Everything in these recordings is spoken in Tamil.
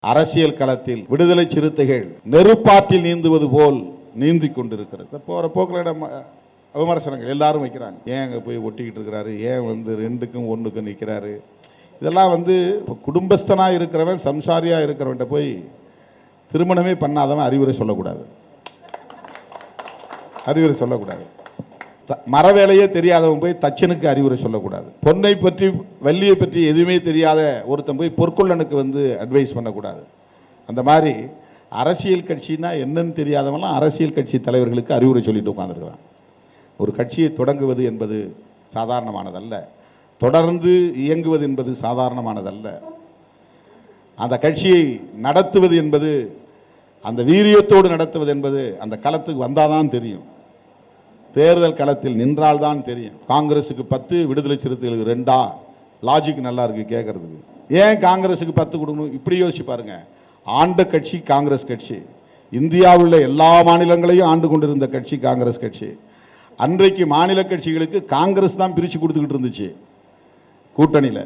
அரசியல் களத்தில் விடுதலை சிறுத்தைகள் நெருப்பாற்றில் நீந்துவது போல் நீந்திக் கொண்டிருக்கிறது. போற போக்கில் விமர்சனங்கள் எல்லாரும் வைக்கிறாங்க. ஏன் அங்கே போய் ஒட்டிக்கிட்டு இருக்கிறாரு, ஏன் வந்து 2க்கும் 1க்கும் நிற்கிறாரு. இதெல்லாம் வந்து குடும்பஸ்தனாக இருக்கிறவன், சம்சாரியாக இருக்கிறவன்ட்ட போய் திருமணமே பண்ணாதவன் அறிவுரை சொல்லக்கூடாது. அறிவுரை சொல்லக்கூடாது. மரவேலையே தெரியாதவன் போய் தச்சனுக்கு அறிவுரை சொல்லக்கூடாது. பொன்னை பற்றி வள்ளியை பற்றி எதுவுமே தெரியாத ஒருத்தன் போய் பொற்கொள்ளனுக்கு வந்து அட்வைஸ் பண்ணக்கூடாது. அந்த மாதிரி அரசியல் கட்சினா என்னன்னு தெரியாதவன்லாம் அரசியல் கட்சி தலைவர்களுக்கு அறிவுரை சொல்லிட்டு உட்காந்துருக்கிறான். ஒரு கட்சியை தொடங்குவது என்பது சாதாரணமானதல்ல, தொடர்ந்து இயங்குவது என்பது சாதாரணமானதல்ல. அந்த கட்சியை நடத்துவது என்பது, அந்த வீரியத்தோடு நடத்துவது என்பது அந்த களத்துக்கு வந்தாதான் தெரியும். தேர்தல் களத்தில் நின்றால்தான் தெரியும். காங்கிரஸுக்கு 10, விடுதலை சிறுத்தைகளுக்கு 2 லாஜிக் நல்லா இருக்கு கேட்கறதுக்கு. ஏன் காங்கிரஸுக்கு 10 கொடுக்கணும்? இப்படி யோசிச்சு பாருங்க. ஆண்ட கட்சி காங்கிரஸ் கட்சி, இந்தியாவில் எல்லா மாநிலங்களையும் ஆண்டு கொண்டிருந்த கட்சி காங்கிரஸ் கட்சி. அன்றைக்கு மாநில கட்சிகளுக்கு காங்கிரஸ் தான் பிரித்து கொடுத்துக்கிட்டு இருந்துச்சு கூட்டணியில்.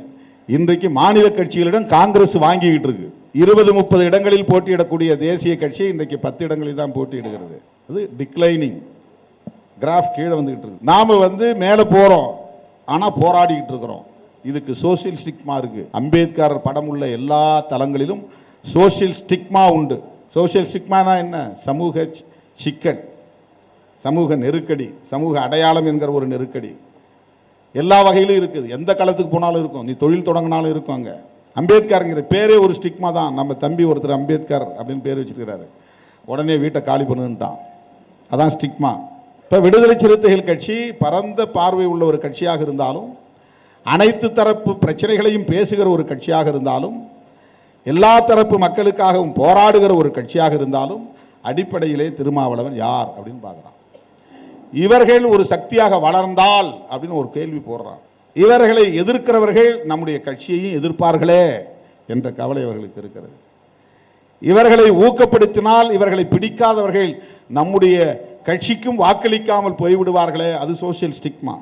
இன்றைக்கு மாநில கட்சிகளிடம் காங்கிரஸ் வாங்கிக்கிட்டு இருக்கு. 20-30 இடங்களில் போட்டியிடக்கூடிய தேசிய கட்சி இன்றைக்கு 10 இடங்களில் தான் போட்டியிடுகிறது. அது டிக்ளைனிங் கிராஃப் கீழே வந்துகிட்டு இருக்கு. நாம வந்து மேலே போறோம், ஆனா போராடிக்கிட்டு இருக்கிறோம். இதுக்கு சோசியல் ஸ்டிக்மா இருக்கு. அம்பேத்கர் படம் உள்ள எல்லா தளங்களிலும் சோசியல் ஸ்டிக்மா உண்டு. சோசியல் ஸ்டிக்மானா என்ன? சமூக சிக்கல், சமூக நெருக்கடி, சமூக அடையாளம் என்கிற ஒரு நெருக்கடி எல்லா வகையிலும் இருக்குது. எந்த களத்துக்கு போனாலும் இருக்கும். நீ தொழில் தொடங்கினாலும் இருக்கும். அங்கே அம்பேத்கர்ங்கிற பேரே ஒரு ஸ்டிக்மா தான். நம்ம தம்பி ஒருத்தர் அம்பேத்கர் அப்படின்னு பேர் வச்சிருக்கிறாரு, உடனே வீட்டை காலி பண்ணுன்ட்டான். அதான் ஸ்டிக்மா. இப்போ விடுதலை சிறுத்தைகள் கட்சி பரந்த பார்வை உள்ள ஒரு கட்சியாக இருந்தாலும், அனைத்து தரப்பு பிரச்சனைகளையும் பேசுகிற ஒரு கட்சியாக இருந்தாலும், எல்லா தரப்பு மக்களுக்காகவும் போராடுகிற ஒரு கட்சியாக இருந்தாலும், அடிப்படையிலே திருமாவளவன் யார் அப்படின்னு பார்க்குறான். இவர்கள் ஒரு சக்தியாக வளர்ந்தால் அப்படின்னு ஒரு கேள்வி போடுறான். இவர்களை எதிர்க்கிறவர்கள் நம்முடைய கட்சியையும் எதிர்ப்பார்களே என்ற கவலை அவர்களுக்கு இருக்கிறது. இவர்களை ஊக்கப்படுத்தினால் இவர்களை பிடிக்காதவர்கள் நம்முடைய கட்சிக்கும் வாக்களிக்காமல் போய்விடுவார்களே, அது சோசியல் ஸ்டிக்மா.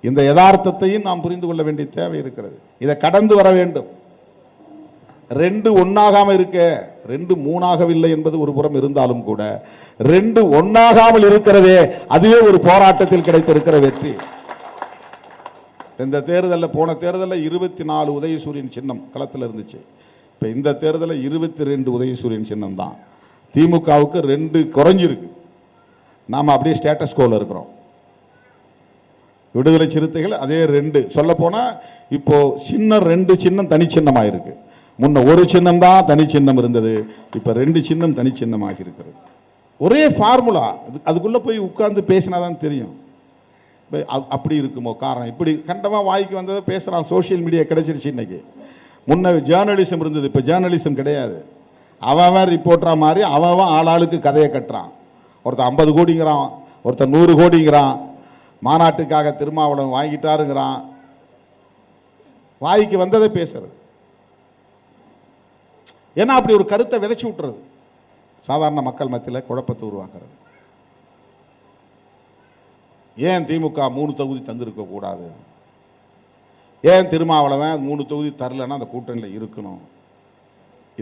இந்த யதார்த்தத்தையும் நாம் புரிந்து கொள்ள வேண்டிய தேவை இருக்கிறது. இதை கடந்து வர வேண்டும். 2 ஒன்னாகாம இருக்க, 2 3ஆகவில்லை என்பது ஒரு புறம் இருந்தாலும் கூட 2 ஒன்னாகாமல் இருக்கிறதே, அதுவே ஒரு போராட்டத்தில் கிடைத்திருக்கிற வெற்றி. இந்த தேர்தலில், போன தேர்தலில் 24 உதயசூரியன் சின்னம் களத்தில் இருந்துச்சு. இப்போ இந்த தேர்தலில் 22 உதயசூரியன் சின்னம் தான். திமுகவுக்கு 2 குறைஞ்சிருக்கு. நாம் அப்படியே ஸ்டேட்டஸ் கோல இருக்கிறோம். விடுதலை சிறுத்தைகள் அதே 2. சொல்ல போனால் இப்போ சின்னம் 2 சின்னம் தனி சின்னமாக இருக்கு. முன்ன ஒரு சின்னம் தான் தனி சின்னம் இருந்தது, இப்போ 2 சின்னம் தனி சின்னமாக இருக்கிறது. ஒரே ஃபார்முலா. அதுக்குள்ளே போய் உட்கார்ந்து பேசினாதான் தெரியும் அப்படி இருக்குமோ. காரணம் இப்படி கண்டமாக வாய்க்கு வந்ததை பேசுகிறான். சோசியல் மீடியா கிடைச்சிருச்சு இன்னைக்கு. முன்ன ஜேர்னலிசம் இருந்தது, இப்போ ஜேர்னலிசம் கிடையாது. அவன் ரிப்போர்ட்டரா மாதிரி அவன் ஆளாளுக்கு கதையை கட்டுறான். ஒருத்தர் 50 கோடிங்கிறான், ஒருத்தர் 100 கோடிங்கிறான். மாநாட்டுக்காக திருமாவளவன் வாங்கிட்டாருங்கிறான். வாய்க்கு வந்ததை பேசுறது. ஏன்னா அப்படி ஒரு கருத்தை விதைச்சு விட்டுறது, சாதாரண மக்கள் மத்தியில் குழப்பத்தை உருவாக்குறது. ஏன் திமுக 3 தொகுதி தந்திருக்க கூடாது? ஏன் திருமாவளவன் 3 தொகுதி தரலன்னா அந்த கூட்டணியில் இருக்கணும்?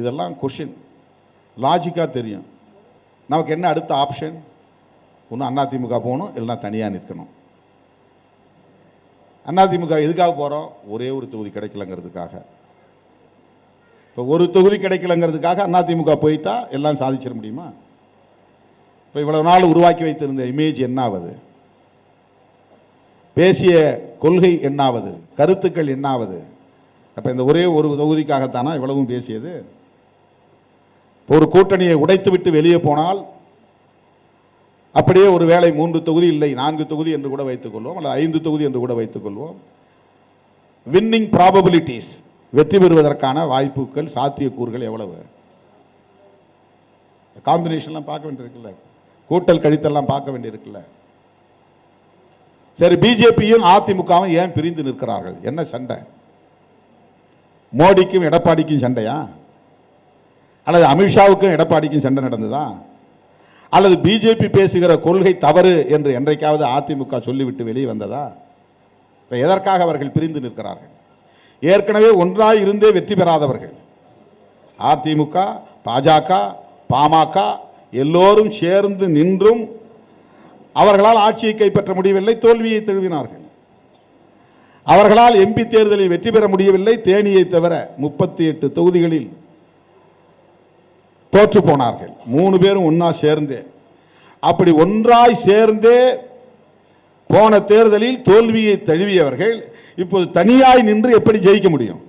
இதெல்லாம் கொஷின். லாஜிக்காக தெரியும். நமக்கு என்ன அடுத்த ஆப்ஷன்? ஒன்று அதிமுக போகணும், இல்லைன்னா தனியாக நிற்கணும். அதிமுக எதுக்காக போகிறோம்? ஒரே ஒரு தொகுதி கிடைக்கலங்கிறதுக்காக. இப்போ ஒரு தொகுதி கிடைக்கலங்கிறதுக்காக அதிமுக போயிட்டா எல்லாம் சாதிச்சிட முடியுமா? இப்போ இவ்வளவு நாள் உருவாக்கி வைத்திருந்த இமேஜ் என்னாவது? பேசிய கொள்கை என்னாவது? கருத்துக்கள் என்னாவது? அப்போ இந்த ஒரே ஒரு தொகுதிக்காகத்தானா இவ்வளவும் பேசியது? ஒரு கூட்டணியை உடைத்து விட்டு வெளியே போனால் அப்படியே ஒரு வேளை 3 தொகுதி இல்லை 4 தொகுதி என்று கூட வைத்துக் கொள்வோம், அல்லது 5 தொகுதி என்று கூட வைத்துக் கொள்வோம். வின்னிங் ப்ராபபிலிட்டிஸ், வெற்றி பெறுவதற்கான வாய்ப்புகள், சாத்தியக்கூறுகள் எவ்வளவு? காம்பினேஷன்லாம் பார்க்க வேண்டியிருக்குல்ல, கூட்டல் கழித்தெல்லாம் பார்க்க வேண்டியிருக்குல்ல. சரி, பிஜேபியும் அதிமுகவும் ஏன் பிரிந்து நிற்கிறார்கள்? என்ன சண்டை? மோடிக்கும் எடப்பாடிக்கும் சண்டையா? அல்லது அமித்ஷாவுக்கும் எடப்பாடிக்கும் சண்டை நடந்ததா? அல்லது பிஜேபி பேசுகிற கொள்கை தவறு என்று என்றைக்காவது அதிமுக சொல்லிவிட்டு வெளியே வந்ததா? எதற்காக அவர்கள் பிரிந்து நிற்கிறார்கள்? ஏற்கனவே ஒன்றாய் இருந்தே வெற்றி பெறாதவர்கள், அதிமுக, பாஜக, பாமக எல்லோரும் சேர்ந்து நின்றும் அவர்களால் ஆட்சியை கைப்பற்ற முடியவில்லை, தோல்வியை தழுவினார்கள். அவர்களால் எம்பி தேர்தலில் வெற்றி பெற முடியவில்லை, தேனியை தவிர 38 தொகுதிகளில் தோற்று போனார்கள். 3 பேரும் ஒன்னா சேர்ந்தே. அப்படி ஒன்றாய் சேர்ந்தே போன தேர்தலில் தோல்வியை தழுவியவர்கள் இப்போது தனியாய் நின்று எப்படி ஜெயிக்க முடியும்?